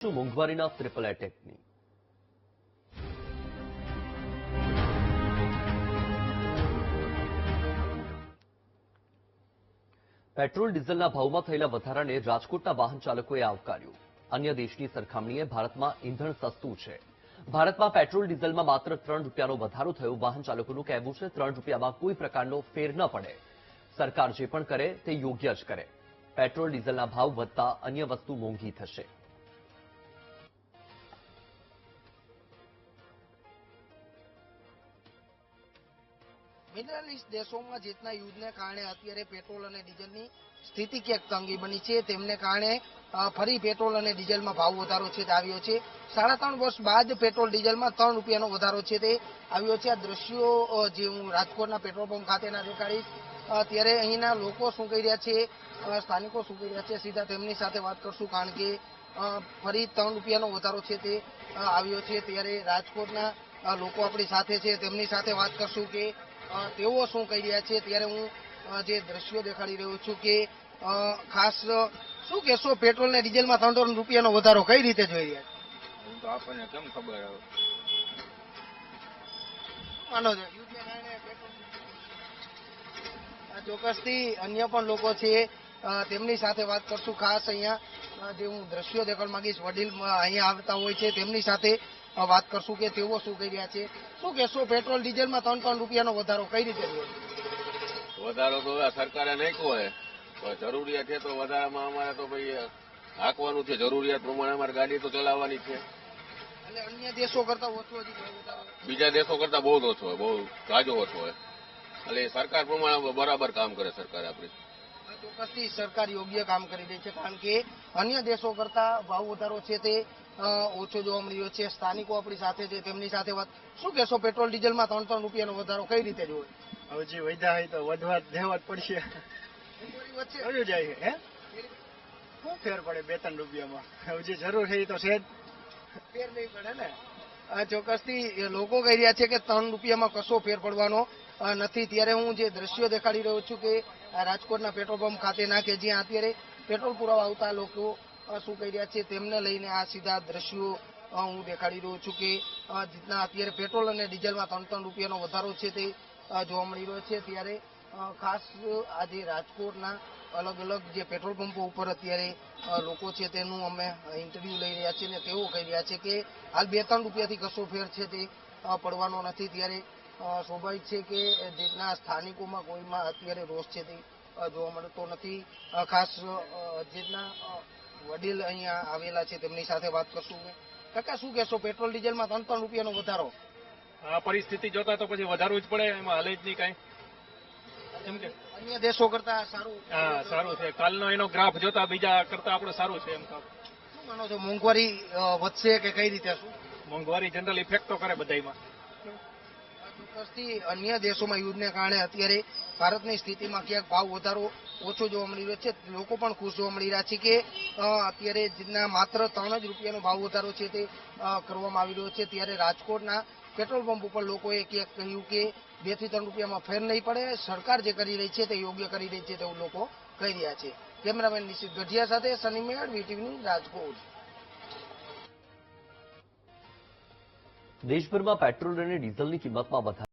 મોંઘવારીના triple એટેકની petrol ડીઝલના ભાવમાં થયેલા વધારાને રાજકોટના વાહન ચાલકોએ આવકાર્યું। અન્ય દેશની સરખામણીએ ભારતમાં ઈંધણ સસ્તું છે। ભારતમાં પેટ્રોલ ડીઝલમાં માત્ર 3 રૂપિયાનો વધારો થયો। વાહન ચાલકોનું કહેવું છે 3 રૂપિયામાં કોઈ પ્રકારનો ફેર ન પડે। સરકાર જે પણ કરે તે યોગ્ય જ કરે। પેટ્રોલ ડીઝલના ભાવ વધતા અન્ય વસ્તુ મોંઘી થશે। મિનરલિસ્ટ દેશોમાં જેટના યુદ્ધને કારણે અત્યારે પેટ્રોલ અને ડીઝલની સ્થિતિ ક્યાંક તંગી બની છે, તેમને કારણે ફરી પેટ્રોલ અને ડીઝલમાં ભાવ વધારો છે તે આવ્યો છે। 3.5 વર્ષ બાદ પેટ્રોલ ડીઝલમાં 3 રૂપિયાનો વધારો છે તે આવ્યો છે। આ દ્રશ્યો જે હું રાજકોટના પેટ્રોલ પંપ ખાતેના દેખાડીશ। ત્યારે અહીંના લોકો શું કહી રહ્યા છે, સ્થાનિકો શું કહી રહ્યા છે, સીધા તેમની સાથે વાત કરશું, કારણ કે ફરી 3 રૂપિયાનો વધારો છે તે આવ્યો છે। ત્યારે રાજકોટના લોકો આપણી સાથે છે, તેમની સાથે વાત કરશું કે તેઓ શું કહી રહ્યા છે। ત્યારે હું જે દ્રશ્યો દેખાડી રહ્યો છું કે ખાસ શું કહેશો, પેટ્રોલ ને ડીઝલમાં 3 રૂપિયાનો વધારો કઈ રીતે જોઈ રહ્યા છે? તો આપણને કેમ ખબર આવે? માનો છો યુદ્ધને કારણે પેટ્રોલ? ચોક્કસથી અન્ય પણ લોકો છે, તેમની સાથે વાત કરશું। ખાસ અહીંયા જે હું દ્રશ્યો દેખાડવા માંગીશ, વડીલ અહીંયા આવતા હોય છે, તેમની સાથે વાત કરશું કે તેઓ શું કહી રહ્યા છે। શું કહેશો, પેટ્રોલ ડીઝલમાં 3 રૂપિયાનો વધારો કઈ રીતે જોયો? વધારો તો સરકારે નાખ્યો હોય, તો જરૂરિયાત છે તો વધારામાં અમારે તો ભાઈ હાંકવાનું છે, જરૂરિયાત પ્રમાણે અમારે ગાડી તો ચલાવવાની છે। એટલે અન્ય દેશો કરતા ઓછો હજી વધારો? બીજા દેશો કરતા બહુ જ ઓછો હોય, બહુ જાજો ઓછો હોય। એટલે સરકાર પ્રમાણે બરાબર કામ કરે સરકાર આપણી। ચોક્કસથી સરકાર યોગ્ય કામ કરી રહી છે, કારણ કે અન્ય દેશો કરતા ભાવ વધારો છે તે ઓછો જોવા મળી રહ્યો છે। સ્થાનિકો આપણી સાથે છે, તેમની સાથે વાત। શું કહેશો, પેટ્રોલ ડીઝલમાં 3 રૂપિયાનો વધારો કઈ રીતે જોવે? હવે જે વધ્યા હોય તો વધવા દેવા જ પડશે। વધ્યું જાય હે, શું ફેર પડે 2-3 રૂપિયામાં? હવે જે જરૂર છે એ તો છે જ, ફેર નહીં પડે ને। ચોક્કસથી લોકો કહી રહ્યા છે કે 3 રૂપિયામાં કશો ફેર પડવાનો નથી। ત્યારે હું જે દ્રશ્યો દેખાડી રહ્યો છું કે રાજકોટના પેટ્રોલ પંપ ખાતેના, કે જ્યાં અત્યારે પેટ્રોલ પુરાવા આવતા લોકો શું કહી રહ્યા છે તેમને લઈને આ સીધા દ્રશ્યો હું દેખાડી રહ્યો છું કે જેટલા અત્યારે પેટ્રોલ અને ડીઝલમાં 3 રૂપિયાનો વધારો છે તે જોવા મળી રહ્યો છે। ત્યારે ખાસ આજે રાજકોટના અલગ અલગ જે પેટ્રોલ પંપો ઉપર અત્યારે લોકો છે તેનું અમે ઇન્ટરવ્યુ લઈ રહ્યા છીએ, અને તેઓ કહી રહ્યા છે કે હાલ 2-3 રૂપિયાથી કશો ફેર છે તે પડવાનો નથી। ત્યારે સ્વાભાવિક છે કે જેટલા સ્થાનિકોમાં કોઈમાં અત્યારે રોષ છે તે જોવા મળતો નથી। ખાસ જેટલા વડીલ અહીંયા આવેલા છે તેમની સાથે વાત કરશું। કાકા, શું કહેશો, પેટ્રોલ ડીઝલમાં 3 રૂપિયાનો વધારો? આ પરિસ્થિતિ જોતા તો પછી વધારવું જ પડે, એમાં હાલે જ નહીં કાંઈ। એમ કે અન્ય દેશો કરતા સારું? હા, સારું છે। કાલનો એનો ગ્રાફ જોતા બીજા કરતા આપણે સારું છે। એમ તો શું માનો છો, મોંઘવારી વધશે કે કઈ રીતે? શું મોંઘવારી જનરલ ઇફેક્ટ તો કરે બધામાં। ચોક્કસથી અન્ય દેશોમાં યુદ્ધને કારણે અત્યારે ભારતની સ્થિતિમાં ક્યાંક ભાવ વધારો ઓછો જોવા મળી રહ્યો છે। લોકો પણ ખુશ જોવા મળી રહ્યા છે કે અત્યારે જેના માત્ર 3 જ રૂપિયાનો ભાવ વધારો છે તે કરવામાં આવી રહ્યો છે। ત્યારે રાજકોટના પેટ્રોલ પંપ ઉપર લોકોએ ક્યાંક કહ્યું કે 2 થી 3 રૂપિયામાં ફેર નહીં પડે, સરકાર જે કરી રહી છે તે યોગ્ય કરી રહી છે તેવું લોકો કહી રહ્યા છે। કેમેરામેન નિશિત ગઢિયા સાથે સની મેળ, વીટીવી રાજકોટ। દેશભરમાં પેટ્રોલ અને ડીઝલની કિંમતમાં વધારો